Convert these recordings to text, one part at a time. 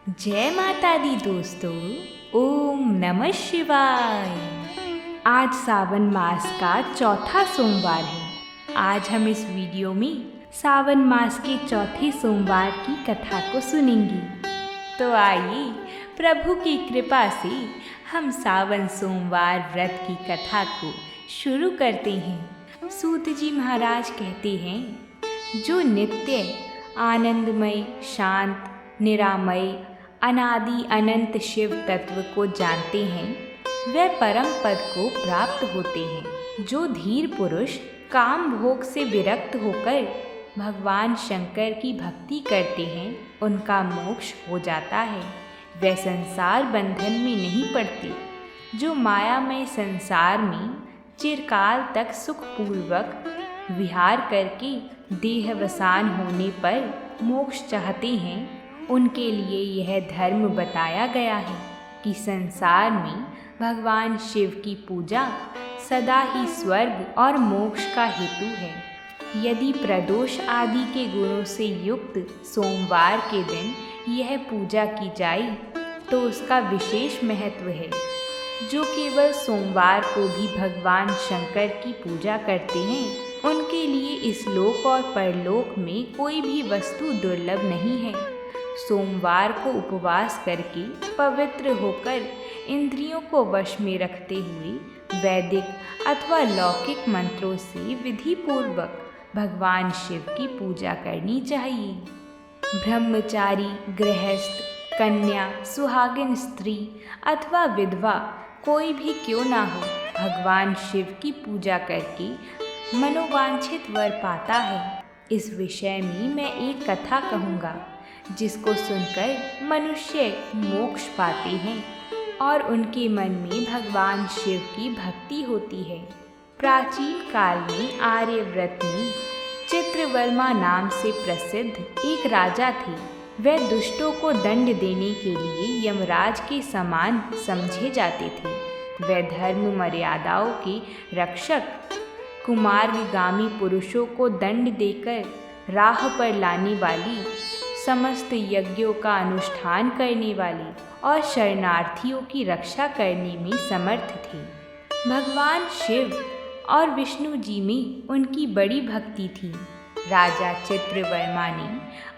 जय माता दी दोस्तों। ओम नमः शिवाय। आज सावन मास का चौथा सोमवार है। आज हम इस वीडियो में सावन मास के चौथे सोमवार की कथा को सुनेंगे। तो आइए प्रभु की कृपा से हम सावन सोमवार व्रत की कथा को शुरू करते हैं। सूत जी महाराज कहते हैं, जो नित्य आनंदमय, शांत, निरामय, अनादि अनंत शिव तत्व को जानते हैं वे परम पद को प्राप्त होते हैं। जो धीर पुरुष काम भोग से विरक्त होकर भगवान शंकर की भक्ति करते हैं उनका मोक्ष हो जाता है। वे संसार बंधन में नहीं पड़ते। जो मायामय संसार में चिरकाल तक सुखपूर्वक विहार करके देहवसान होने पर मोक्ष चाहते हैं, उनके लिए यह धर्म बताया गया है कि संसार में भगवान शिव की पूजा सदा ही स्वर्ग और मोक्ष का हेतु है। यदि प्रदोष आदि के गुणों से युक्त सोमवार के दिन यह पूजा की जाए तो उसका विशेष महत्व है। जो केवल सोमवार को भी भगवान शंकर की पूजा करते हैं उनके लिए इस लोक और परलोक में कोई भी वस्तु दुर्लभ नहीं है। सोमवार को उपवास करके पवित्र होकर इंद्रियों को वश में रखते हुए वैदिक अथवा लौकिक मंत्रों से विधि पूर्वक भगवान शिव की पूजा करनी चाहिए। ब्रह्मचारी, गृहस्थ, कन्या, सुहागिन स्त्री अथवा विधवा कोई भी क्यों ना हो, भगवान शिव की पूजा करके मनोवांछित वर पाता है। इस विषय में मैं एक कथा कहूँगा जिसको सुनकर मनुष्य मोक्ष पाते हैं और उनके मन में भगवान शिव की भक्ति होती है। प्राचीन काल में आर्यव्रत में चित्रवर्मा नाम से प्रसिद्ध एक राजा थे। वह दुष्टों को दंड देने के लिए यमराज के समान समझे जाते थे। वह धर्म मर्यादाओं के रक्षक, कुमार्गामी पुरुषों को दंड देकर राह पर लाने वाली, समस्त यज्ञों का अनुष्ठान करने वाले और शरणार्थियों की रक्षा करने में समर्थ थे। भगवान शिव और विष्णु जी में उनकी बड़ी भक्ति थी। राजा चित्रवर्मा ने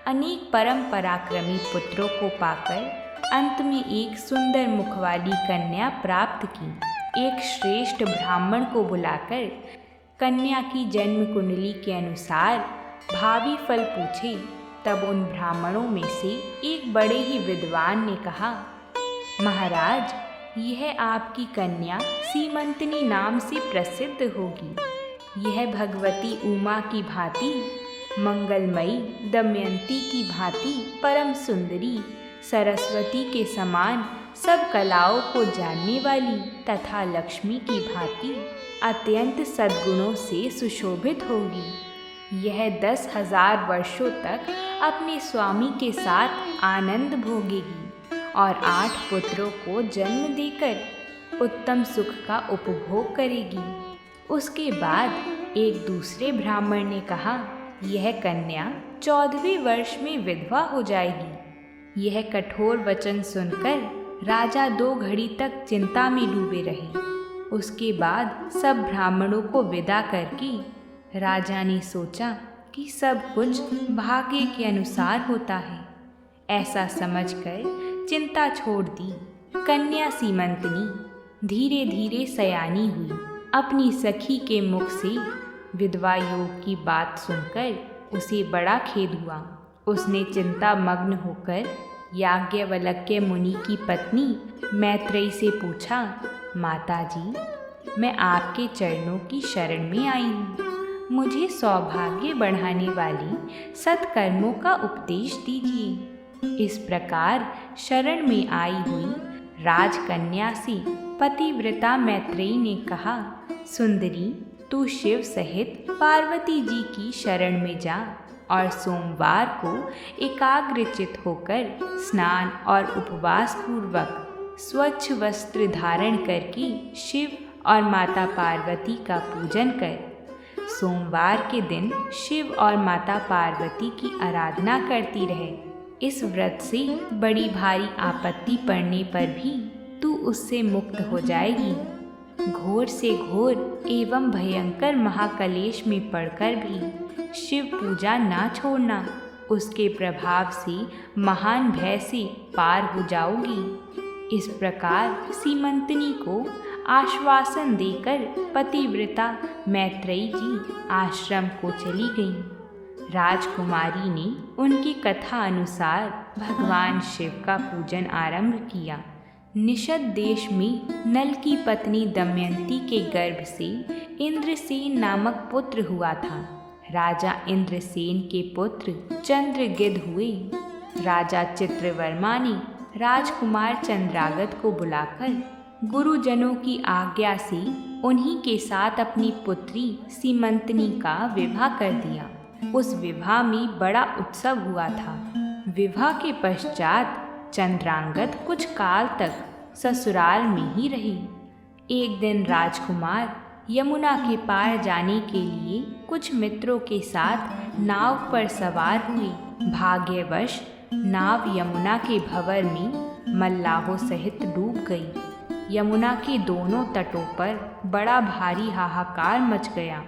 अनेक परम पराक्रमी पुत्रों को पाकर अंत में एक सुंदर मुख वाली कन्या प्राप्त की। एक श्रेष्ठ ब्राह्मण को बुलाकर कन्या की जन्म कुंडली के अनुसार भावी फल पूछे। तब उन ब्राह्मणों में से एक बड़े ही विद्वान ने कहा, महाराज, यह आपकी कन्या सीमंतनी नाम से प्रसिद्ध होगी। यह भगवती उमा की भांति, मंगलमयी दमयंती की भांति परम सुंदरी, सरस्वती के समान सब कलाओं को जानने वाली तथा लक्ष्मी की भांति अत्यंत सद्गुणों से सुशोभित होगी। यह 10,000 वर्षों तक अपने स्वामी के साथ आनंद भोगेगी और 8 पुत्रों को जन्म देकर उत्तम सुख का उपभोग करेगी। उसके बाद एक दूसरे ब्राह्मण ने कहा, यह कन्या 14वें वर्ष में विधवा हो जाएगी। यह कठोर वचन सुनकर राजा 2 घड़ी तक चिंता में डूबे रहे। उसके बाद सब ब्राह्मणों को विदा करके राजा ने सोचा कि सब कुछ भाग्य के अनुसार होता है। ऐसा समझकर चिंता छोड़ दी। कन्या सीमंतनी धीरे धीरे सयानी हुई। अपनी सखी के मुख से विधवा योग की बात सुनकर उसे बड़ा खेद हुआ। उसने चिंता मग्न होकर याज्ञवल्क्य मुनि की पत्नी मैत्रेयी से पूछा, माताजी, मैं आपके चरणों की शरण में आई हूँ। मुझे सौभाग्य बढ़ाने वाली सत्कर्मों का उपदेश दीजिए। इस प्रकार शरण में आई हुई राजकन्या से पतिव्रता मैत्रेयी ने कहा, सुंदरी, तू शिव सहित पार्वती जी की शरण में जा और सोमवार को एकाग्रचित होकर स्नान और उपवास पूर्वक स्वच्छ वस्त्र धारण करके शिव और माता पार्वती का पूजन कर। सोमवार के दिन शिव और माता पार्वती की आराधना करती रहे। इस व्रत से बड़ी भारी आपत्ति पड़ने पर भी तू उससे मुक्त हो जाएगी। घोर से घोर एवं भयंकर महाकलेश में पड़कर भी शिव पूजा ना छोड़ना। उसके प्रभाव से महान भय से पार हो जाओगी। इस प्रकार सीमंतनी को आश्वासन देकर पतिव्रता मैत्रेयी जी आश्रम को चली गईं। राजकुमारी ने उनकी कथा अनुसार भगवान शिव का पूजन आरंभ किया। निषद देश में नल की पत्नी दमयंती के गर्भ से इंद्रसेन नामक पुत्र हुआ था। राजा इंद्रसेन के पुत्र चंद्रगिद्ध हुए। राजा चित्रवर्मा ने राजकुमार चंद्रागत को बुलाकर गुरुजनों की आज्ञा से उन्हीं के साथ अपनी पुत्री सीमंतनी का विवाह कर दिया। उस विवाह में बड़ा उत्सव हुआ था। विवाह के पश्चात चंद्रांगद कुछ काल तक ससुराल में ही रही। एक दिन राजकुमार यमुना के पार जाने के लिए कुछ मित्रों के साथ नाव पर सवार हुए। भाग्यवश नाव यमुना के भंवर में मल्लाहों सहित डूब गई। यमुना के दोनों तटों पर बड़ा भारी हाहाकार मच गया।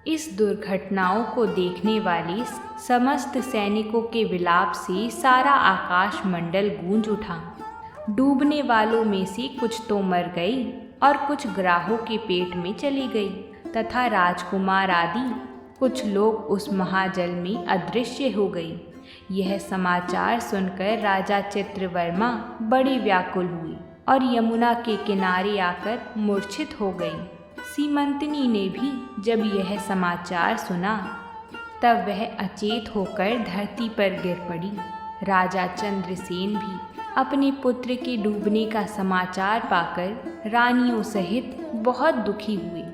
इस दुर्घटनाओं को देखने वाले समस्त सैनिकों के विलाप से सारा आकाश मंडल गूंज उठा। डूबने वालों में से कुछ तो मर गई और कुछ ग्राहों के पेट में चली गई तथा राजकुमार आदि कुछ लोग उस महाजल में अदृश्य हो गई। यह समाचार सुनकर राजा चित्रवर्मा बड़े व्याकुल हुए और यमुना के किनारे आकर मूर्छित हो गई। सीमंतनी ने भी जब यह समाचार सुना तब वह अचेत होकर धरती पर गिर पड़ी। राजा चंद्रसेन भी अपने पुत्र के डूबने का समाचार पाकर रानियों सहित बहुत दुखी हुए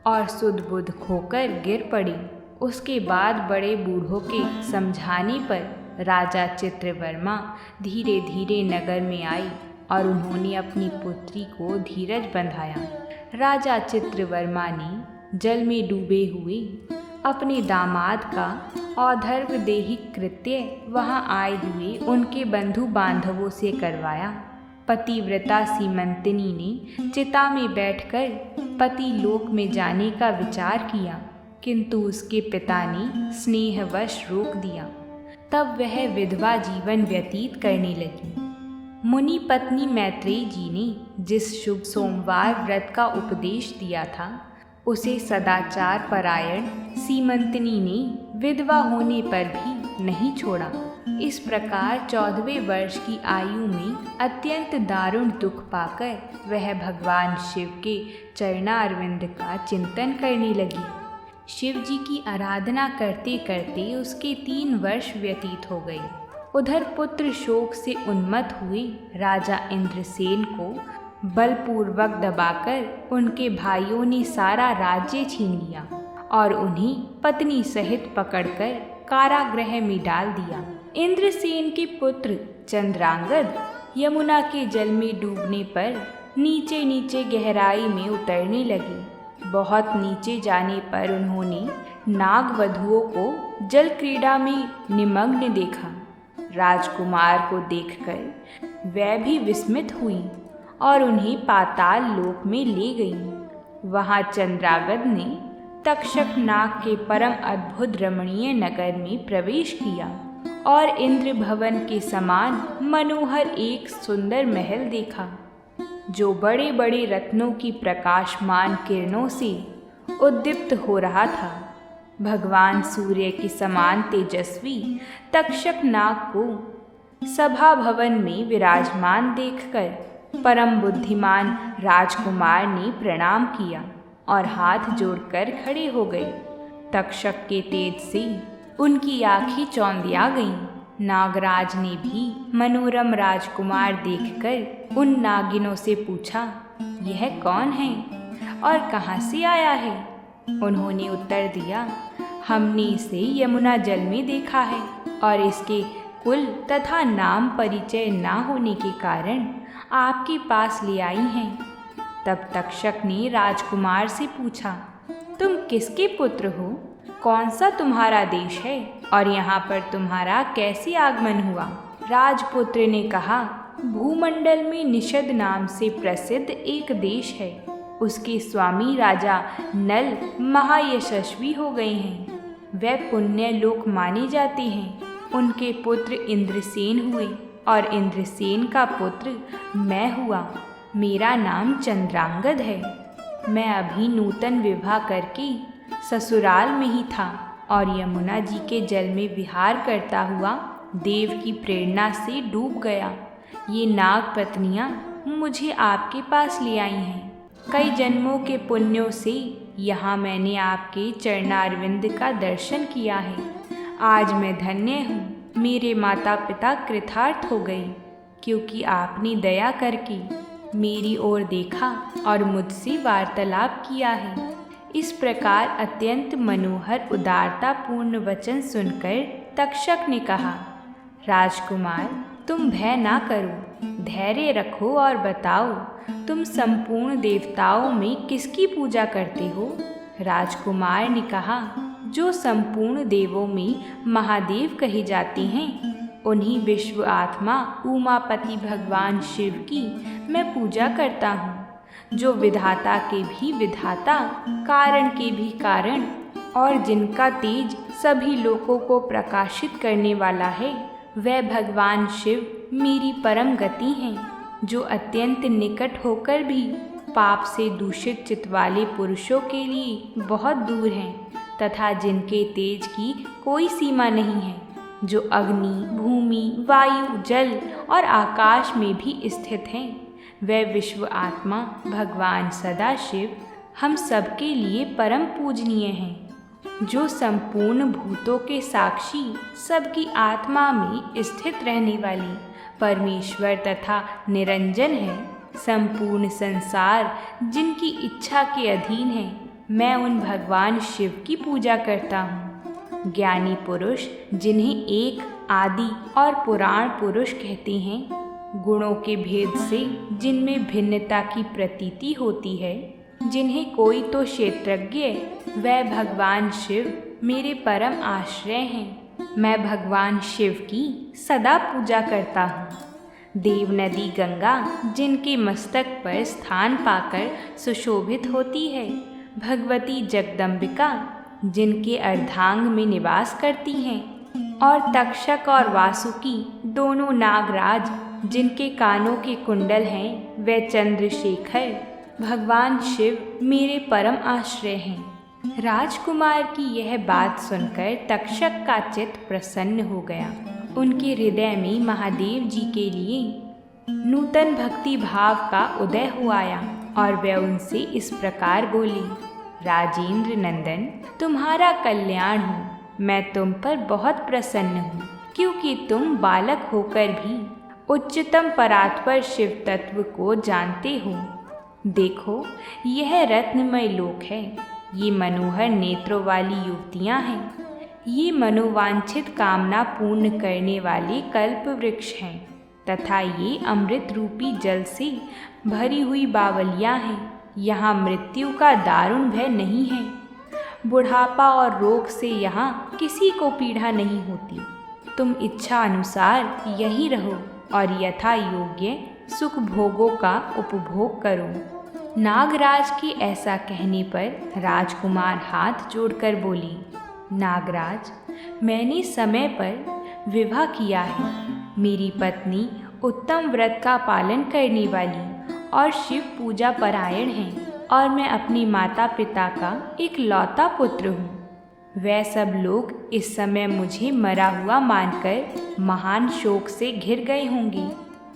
और सुध-बुध खोकर गिर पड़े। उसके बाद बड़े बूढ़ों के समझाने पर राजा चित्रवर्मा धीरे धीरे नगर में आए और उन्होंने अपनी पुत्री को धीरज बंधाया। राजा चित्रवर्मा ने जल में डूबे हुए अपने दामाद का औधर्वदेहिक कृत्य वहां आए हुए उनके बंधु बांधवों से करवाया। पतिव्रता सीमंतनी ने चिता में बैठकर पति लोक में जाने का विचार किया, किंतु उसके पिता ने स्नेहवश रोक दिया। तब वह विधवा जीवन व्यतीत करने लगी। मुनि पत्नी मैत्रेयी जी ने जिस शुभ सोमवार व्रत का उपदेश दिया था उसे सदाचार परायण सीमंतनी ने विधवा होने पर भी नहीं छोड़ा। इस प्रकार 14वें वर्ष की आयु में अत्यंत दारुण दुख पाकर वह भगवान शिव के चरणारविंद का चिंतन करने लगी। शिव जी की आराधना करते करते उसके 3 वर्ष व्यतीत हो गए। उधर पुत्र शोक से उन्मत्त हुए राजा इंद्रसेन को बलपूर्वक दबाकर उनके भाइयों ने सारा राज्य छीन लिया और उन्हें पत्नी सहित पकड़कर कारागृह में डाल दिया। इंद्रसेन के पुत्र चंद्रांगद यमुना के जल में डूबने पर नीचे नीचे गहराई में उतरने लगे। बहुत नीचे जाने पर उन्होंने नागवधुओं को जल क्रीड़ा में निमग्न देखा। राजकुमार को देखकर वह भी विस्मित हुई और उन्हें पाताल लोक में ले गई। वहां चंद्रागद ने तक्षक नाग के परम अद्भुत रमणीय नगर में प्रवेश किया और इंद्र भवन के समान मनोहर एक सुंदर महल देखा, जो बड़े बड़े रत्नों की प्रकाशमान किरणों से उद्दीप्त हो रहा था। भगवान सूर्य के समान तेजस्वी तक्षक नाग को सभा भवन में विराजमान देखकर परम बुद्धिमान राजकुमार ने प्रणाम किया और हाथ जोड़कर खड़े हो गए। तक्षक के तेज से उनकी आँखें चौंधिया गईं। नागराज ने भी मनोरम राजकुमार देखकर उन नागिनों से पूछा, यह कौन है और कहाँ से आया है? उन्होंने उत्तर दिया, हमने इसे यमुना जल में देखा है और इसके कुल तथा नाम परिचय ना होने के कारण आपके पास ले आई हैं। तब तक्षक ने राजकुमार से पूछा, तुम किसके पुत्र हो? कौन सा तुम्हारा देश है और यहाँ पर तुम्हारा कैसे आगमन हुआ? राजपुत्र ने कहा, भूमंडल में निषद नाम से प्रसिद्ध एक देश है। उसके स्वामी राजा नल महायशस्वी हो गए हैं। वे पुण्य लोक माने जाते हैं। उनके पुत्र इंद्रसेन हुए और इंद्रसेन का पुत्र मैं हुआ। मेरा नाम चंद्रांगद है। मैं अभी नूतन विवाह करके ससुराल में ही था और यमुना जी के जल में विहार करता हुआ देव की प्रेरणा से डूब गया। ये नाग पत्नियां मुझे आपके पास ले आई हैं। कई जन्मों के पुण्यों से यहाँ मैंने आपके चरणारविंद का दर्शन किया है। आज मैं धन्य हूँ। मेरे माता पिता कृतार्थ हो गए, क्योंकि आपने दया करके मेरी ओर देखा और मुझसे वार्तालाप किया है। इस प्रकार अत्यंत मनोहर उदारतापूर्ण वचन सुनकर तक्षक ने कहा, राजकुमार, तुम भय ना करो, धैर्य रखो और बताओ, तुम संपूर्ण देवताओं में किसकी पूजा करते हो? राजकुमार ने कहा, जो संपूर्ण देवों में महादेव कहे जाते हैं, उन्हीं विश्व आत्मा उमापति भगवान शिव की मैं पूजा करता हूँ, जो विधाता के भी विधाता, कारण के भी कारण और जिनका तेज सभी लोगों को प्रकाशित करने वाला है। वह भगवान शिव मेरी परम गति हैं, जो अत्यंत निकट होकर भी पाप से दूषित चित्त वाले पुरुषों के लिए बहुत दूर हैं, तथा जिनके तेज की कोई सीमा नहीं है, जो अग्नि, भूमि, वायु, जल और आकाश में भी स्थित हैं। वह विश्व आत्मा भगवान सदाशिव हम सबके लिए परम पूजनीय हैं, जो संपूर्ण भूतों के साक्षी, सबकी आत्मा में स्थित रहने वाली परमेश्वर तथा निरंजन है। संपूर्ण संसार जिनकी इच्छा के अधीन है, मैं उन भगवान शिव की पूजा करता हूँ। ज्ञानी पुरुष, जिन्हें एक आदि और पुराण पुरुष कहते हैं, गुणों के भेद से जिनमें भिन्नता की प्रतीति होती है, जिन्हें कोई तो क्षेत्रज्ञ, वह भगवान शिव मेरे परम आश्रय हैं। मैं भगवान शिव की सदा पूजा करता हूँ। देव नदी गंगा जिनके मस्तक पर स्थान पाकर सुशोभित होती है, भगवती जगदम्बिका जिनके अर्धांग में निवास करती हैं, और तक्षक और वासुकी दोनों नागराज जिनके कानों के कुंडल हैं, वे चंद्रशेखर भगवान शिव मेरे परम आश्रय हैं। राजकुमार की यह बात सुनकर तक्षक का चित्त प्रसन्न हो गया। उनके हृदय में महादेव जी के लिए नूतन भक्ति भाव का उदय हो आया और वे उनसे इस प्रकार बोली, राजेंद्र नंदन, तुम्हारा कल्याण हो। मैं तुम पर बहुत प्रसन्न हूँ, क्योंकि तुम बालक होकर भी उच्चतम परात्पर शिव तत्व को जानते हो। देखो, यह रत्नमय लोक है। ये मनोहर नेत्रों वाली युवतियाँ हैं। ये मनोवांछित कामना पूर्ण करने वाले कल्प वृक्ष हैं, तथा ये अमृत रूपी जल से भरी हुई बावलियाँ हैं। यहाँ मृत्यु का दारुण भय नहीं है। बुढ़ापा और रोग से यहाँ किसी को पीड़ा नहीं होती। तुम इच्छा अनुसार यहीं रहो और यथा योग्य सुख भोगों का उपभोग करो। नागराज के ऐसा कहने पर राजकुमार हाथ जोड़कर बोली, नागराज, मैंने समय पर विवाह किया है। मेरी पत्नी उत्तम व्रत का पालन करने वाली और शिव पूजा परायण है, और मैं अपनी माता पिता का एक लौता पुत्र हूँ। वह सब लोग इस समय मुझे मरा हुआ मानकर महान शोक से घिर गए होंगे।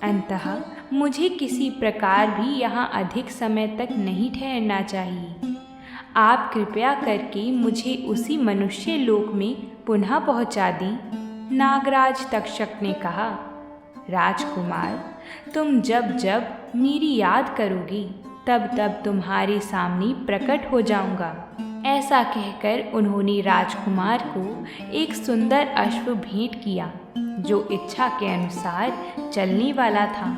अंततः मुझे किसी प्रकार भी यहाँ अधिक समय तक नहीं ठहरना चाहिए। आप कृपया करके मुझे उसी मनुष्य लोक में पुनः पहुँचा दें। नागराज तक्षक ने कहा, राजकुमार, तुम जब जब मेरी याद करोगे, तब तब तुम्हारे सामने प्रकट हो जाऊंगा। ऐसा कहकर उन्होंने राजकुमार को एक सुंदर अश्व भेंट किया, जो इच्छा के अनुसार चलने वाला था।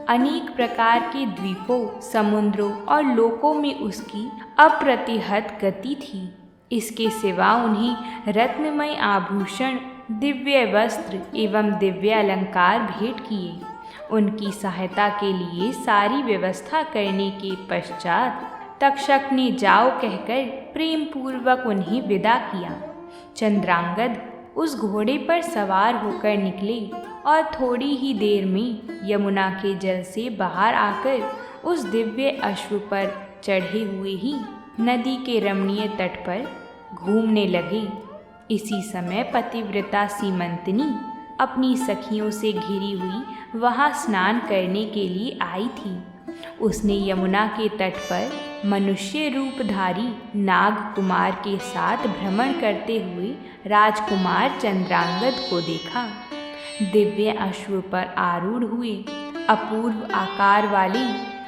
अनेक प्रकार के द्वीपों, समुद्रों और लोकों में उसकी अप्रतिहत गति थी। इसके सिवा उन्हें रत्नमय आभूषण दिव्य वस्त्र एवं दिव्य अलंकार भेंट किए। उनकी सहायता के लिए सारी व्यवस्था करने के पश्चात तक्षक ने जाओ कहकर प्रेम पूर्वक उन्हें विदा किया। चंद्रांगद उस घोड़े पर सवार होकर निकले और थोड़ी ही देर में यमुना के जल से बाहर आकर उस दिव्य अश्व पर चढ़े हुए ही नदी के रमणीय तट पर घूमने लगे। इसी समय पतिव्रता सीमंतनी अपनी सखियों से घिरी हुई वहाँ स्नान करने के लिए आई थी। उसने यमुना के तट पर मनुष्य रूपधारी नाग कुमार के साथ भ्रमण करते हुए राजकुमार चंद्रांगद को देखा। दिव्य अश्व पर आरूढ़ हुए अपूर्व आकार वाले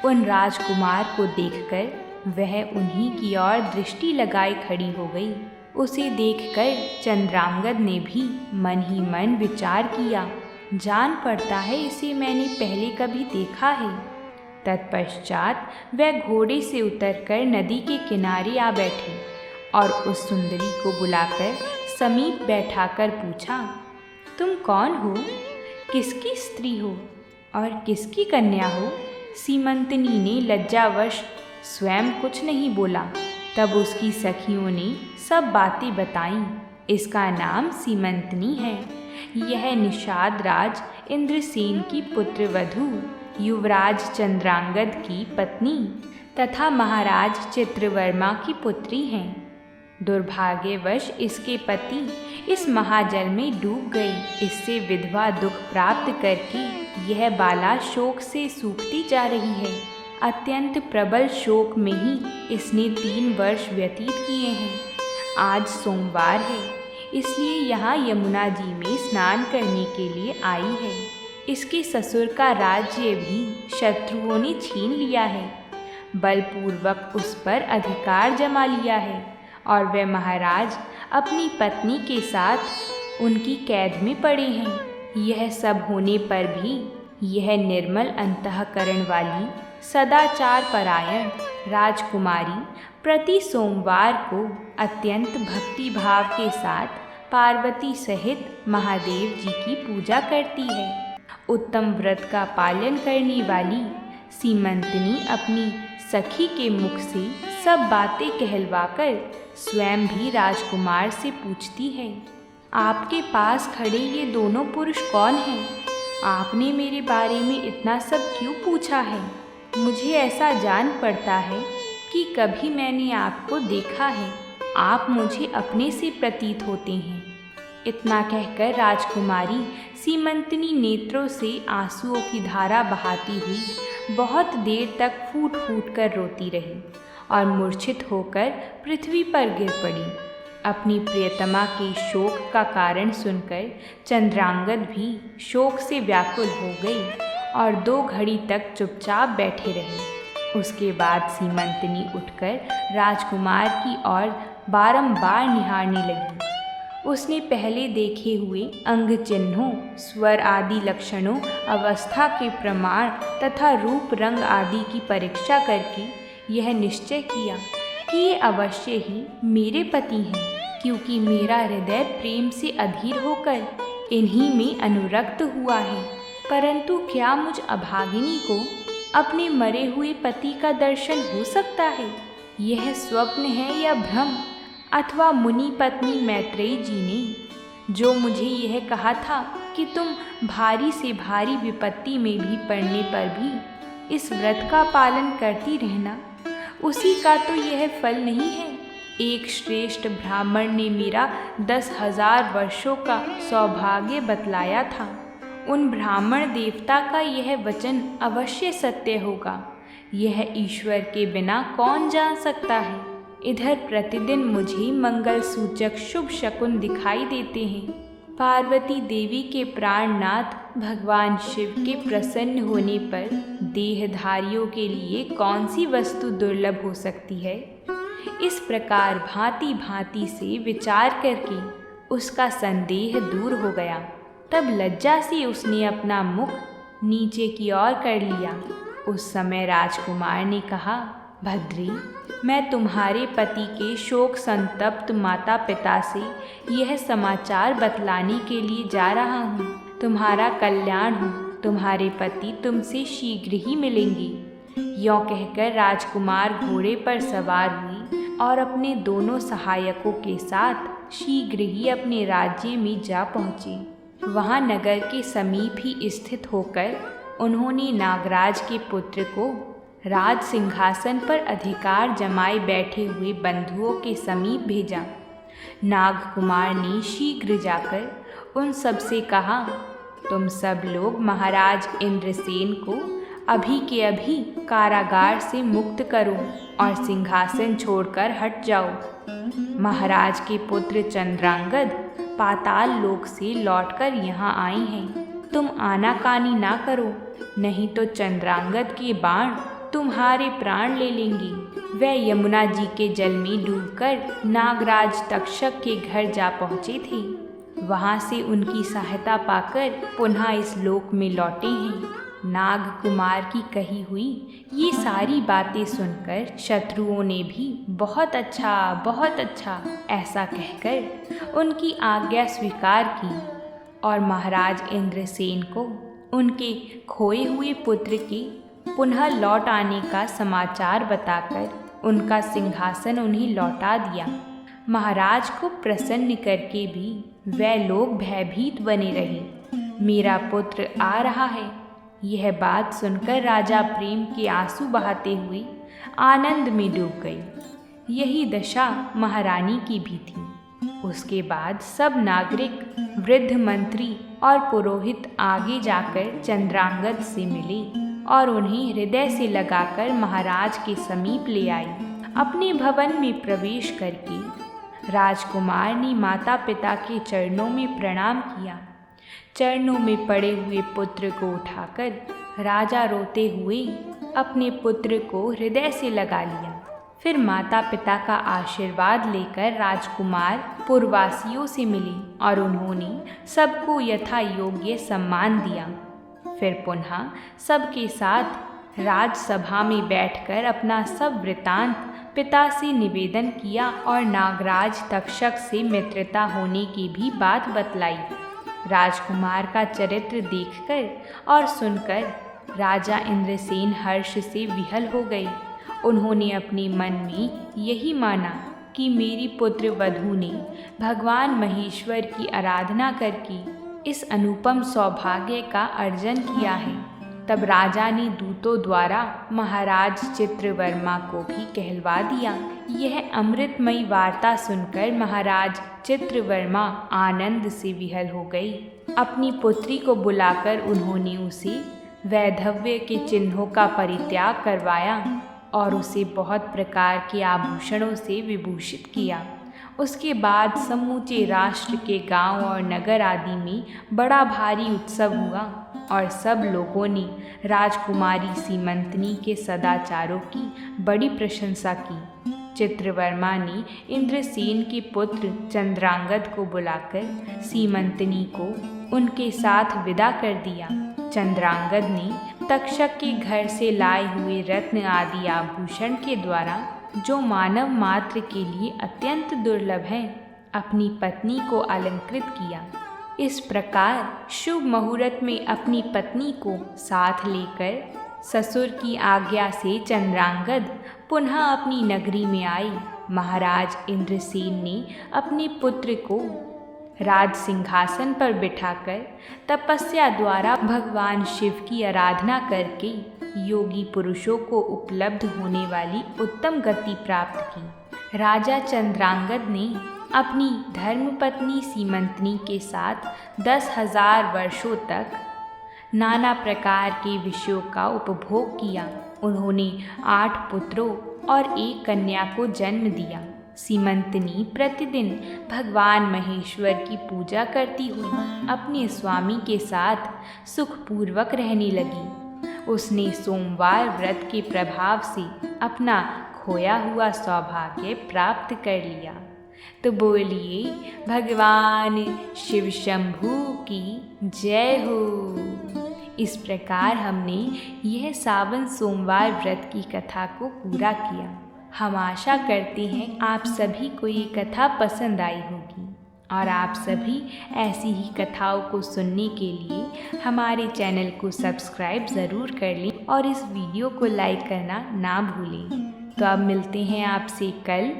उन राजकुमार को देखकर वह उन्हीं की ओर दृष्टि लगाए खड़ी हो गई। उसे देखकर चंद्रांगद ने भी मन ही मन विचार किया, जान पड़ता है इसे मैंने पहले कभी देखा है। तत्पश्चात वह घोड़े से उतरकर नदी के किनारे आ बैठे और उस सुंदरी को बुलाकर समीप बैठाकर पूछा, तुम कौन हो, किसकी स्त्री हो और किसकी कन्या हो? सीमंतनी ने लज्जावश स्वयं कुछ नहीं बोला। तब उसकी सखियों ने सब बातें बताईं। इसका नाम सीमंतनी है। यह निषाद राज इंद्रसेन की पुत्रवधू, युवराज चंद्रांगद की पत्नी तथा महाराज चित्रवर्मा की पुत्री हैं। दुर्भाग्यवश इसके पति इस महाजल में डूब गई। इससे विधवा दुख प्राप्त करके यह बाला शोक से सूखती जा रही है। अत्यंत प्रबल शोक में ही इसने 3 वर्ष व्यतीत किए हैं। आज सोमवार है, इसलिए यहाँ यमुना जी में स्नान करने के लिए आई है। इसके ससुर का राज्य भी शत्रुओं ने छीन लिया है, बलपूर्वक उस पर अधिकार जमा लिया है और वह महाराज अपनी पत्नी के साथ उनकी कैद में पड़े हैं। यह सब होने पर भी यह निर्मल अंतःकरण वाली सदाचार परायण राजकुमारी प्रति सोमवार को अत्यंत भक्ति भाव के साथ पार्वती सहित महादेव जी की पूजा करती है। उत्तम व्रत का पालन करने वाली सीमंतनी अपनी सखी के मुख से सब बातें कहलवाकर स्वयं भी राजकुमार से पूछती है, आपके पास खड़े ये दोनों पुरुष कौन हैं? आपने मेरे बारे में इतना सब क्यों पूछा है? मुझे ऐसा जान पड़ता है कि कभी मैंने आपको देखा है। आप मुझे अपने से प्रतीत होते हैं। इतना कहकर राजकुमारी सीमंतनी नेत्रों से आंसुओं की धारा बहाती हुई बहुत देर तक फूट फूट कर रोती रही और मूर्छित होकर पृथ्वी पर गिर पड़ी। अपनी प्रियतमा के शोक का कारण सुनकर चंद्रांगद भी शोक से व्याकुल हो गई और 2 घड़ी तक चुपचाप बैठे रहे। उसके बाद सीमंतनी उठकर राजकुमार की ओर बारंबार निहारने लगी। उसने पहले देखे हुए अंग चिन्हों, स्वर आदि लक्षणों, अवस्था के प्रमाण तथा रूप रंग आदि की परीक्षा करके यह निश्चय किया कि ये अवश्य ही मेरे पति हैं, क्योंकि मेरा हृदय प्रेम से अधीर होकर इन्हीं में अनुरक्त हुआ है। परंतु क्या मुझ अभागिनी को अपने मरे हुए पति का दर्शन हो सकता है? यह स्वप्न है या भ्रम? अथवा मुनि पत्नी मैत्रेयी जी ने जो मुझे यह कहा था कि तुम भारी से भारी विपत्ति में भी पड़ने पर भी इस व्रत का पालन करती रहना, उसी का तो यह फल नहीं है। एक श्रेष्ठ ब्राह्मण ने मेरा 10,000 वर्षों का सौभाग्य बतलाया था। उन ब्राह्मण देवता का यह वचन अवश्य सत्य होगा। यह ईश्वर के बिना कौन जान सकता है। इधर प्रतिदिन मुझे मंगल सूचक शुभ शकुन दिखाई देते हैं। पार्वती देवी के प्राणनाथ भगवान शिव के प्रसन्न होने पर देहधारियों के लिए कौन सी वस्तु दुर्लभ हो सकती है। इस प्रकार भांति भांति से विचार करके उसका संदेह दूर हो गया। तब लज्जा से उसने अपना मुख नीचे की ओर कर लिया। उस समय राजकुमार ने कहा, भद्री, मैं तुम्हारे पति के शोक संतप्त माता पिता से यह समाचार बतलाने के लिए जा रहा हूँ। तुम्हारा कल्याण हो, तुम्हारे पति तुमसे शीघ्र ही मिलेंगे। यों कहकर राजकुमार घोड़े पर सवार हुई और अपने दोनों सहायकों के साथ शीघ्र ही अपने राज्य में जा पहुँचे। वहाँ नगर के समीप ही स्थित होकर उन्होंने नागराज के पुत्र को राज सिंहासन पर अधिकार जमाए बैठे हुए बंधुओं के समीप भेजा। नागकुमार ने शीघ्र जाकर उन सब से कहा, तुम सब लोग महाराज इंद्रसेन को अभी के अभी कारागार से मुक्त करो और सिंहासन छोड़कर हट जाओ। महाराज के पुत्र चंद्रांगद पाताल लोक से लौटकर यहाँ आए हैं। तुम आनाकानी ना करो, नहीं तो चंद्रांगद के बाण तुम्हारे प्राण ले लेंगे। वह यमुना जी के जल में डूबकर नागराज तक्षक के घर जा पहुँचे थे। वहाँ से उनकी सहायता पाकर पुनः इस लोक में लौटे हैं। नागकुमार की कही हुई ये सारी बातें सुनकर शत्रुओं ने भी बहुत अच्छा ऐसा कहकर उनकी आज्ञा स्वीकार की और महाराज इंद्रसेन को उनके खोए हुए पुत्र के पुनः लौट आने का समाचार बताकर उनका सिंहासन उन्हें लौटा दिया। महाराज को प्रसन्न करके भी वह लोग भयभीत बने रहे। मेरा पुत्र आ रहा है, यह बात सुनकर राजा प्रेम के आंसू बहाते हुए आनंद में डूब गई। यही दशा महारानी की भी थी। उसके बाद सब नागरिक, वृद्ध मंत्री और पुरोहित आगे जाकर चंद्रांगद से मिले और उन्हें हृदय से लगाकर महाराज के समीप ले आए। अपने भवन में प्रवेश करके राजकुमार ने माता पिता के चरणों में प्रणाम किया। चरणों में पड़े हुए पुत्र को उठाकर राजा रोते हुए अपने पुत्र को हृदय से लगा लिया। फिर माता पिता का आशीर्वाद लेकर राजकुमार पुरवासियों से मिले और उन्होंने सबको यथा योग्य सम्मान दिया। फिर पुनः सबके साथ राजसभा में बैठकर अपना सब वृतांत पिता से निवेदन किया और नागराज तक्षक से मित्रता होने की भी बात बतलाई। राजकुमार का चरित्र देखकर और सुनकर राजा इंद्रसेन हर्ष से विहल हो गए। उन्होंने अपने मन में यही माना कि मेरी पुत्र वधू ने भगवान महेश्वर की आराधना करके इस अनुपम सौभाग्य का अर्जन किया है। तब राजा ने दूतों द्वारा महाराज चित्रवर्मा को भी कहलवा दिया। यह अमृतमयी वार्ता सुनकर महाराज चित्रवर्मा आनंद से विहल हो गई। अपनी पुत्री को बुलाकर उन्होंने उसे वैधव्य के चिन्हों का परित्याग करवाया और उसे बहुत प्रकार के आभूषणों से विभूषित किया। उसके बाद समूचे राष्ट्र के गांव और नगर आदि में बड़ा भारी उत्सव हुआ और सब लोगों ने राजकुमारी सीमंतनी के सदाचारों की बड़ी प्रशंसा की। चित्रवर्मा ने इंद्रसेन के पुत्र चंद्रांगद को बुलाकर सीमंतनी को उनके साथ विदा कर दिया। चंद्रांगद ने तक्षक के घर से लाए हुए रत्न आदि आभूषण के द्वारा, जो मानव मात्र के लिए अत्यंत दुर्लभ है, अपनी पत्नी को अलंकृत किया। इस प्रकार शुभ मुहूर्त में अपनी पत्नी को साथ लेकर ससुर की आज्ञा से चंद्रांगद पुनः अपनी नगरी में आए। महाराज इंद्रसेन ने अपने पुत्र को राज सिंहासन पर बिठाकर तपस्या द्वारा भगवान शिव की आराधना करके योगी पुरुषों को उपलब्ध होने वाली उत्तम गति प्राप्त की। राजा चंद्रांगद ने अपनी धर्मपत्नी सीमंतनी के साथ 10,000 वर्षों तक नाना प्रकार के विषयों का उपभोग किया। उन्होंने 8 पुत्रों और 1 कन्या को जन्म दिया। सीमंतनी प्रतिदिन भगवान महेश्वर की पूजा करती हुई अपने स्वामी के साथ सुखपूर्वक रहने लगी। उसने सोमवार व्रत के प्रभाव से अपना खोया हुआ सौभाग्य प्राप्त कर लिया। तो बोलिए भगवान शिव शंभू की जय हो। इस प्रकार हमने यह सावन सोमवार व्रत की कथा को पूरा किया। हम आशा करते हैं आप सभी को ये कथा पसंद आई होगी और आप सभी ऐसी ही कथाओं को सुनने के लिए हमारे चैनल को सब्सक्राइब ज़रूर कर लें और इस वीडियो को लाइक करना ना भूलें। तो अब मिलते हैं आपसे कल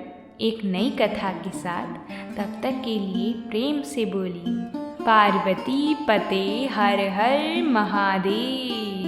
एक नई कथा के साथ। तब तक के लिए प्रेम से बोलिए पार्वती पते हर हर महादेव।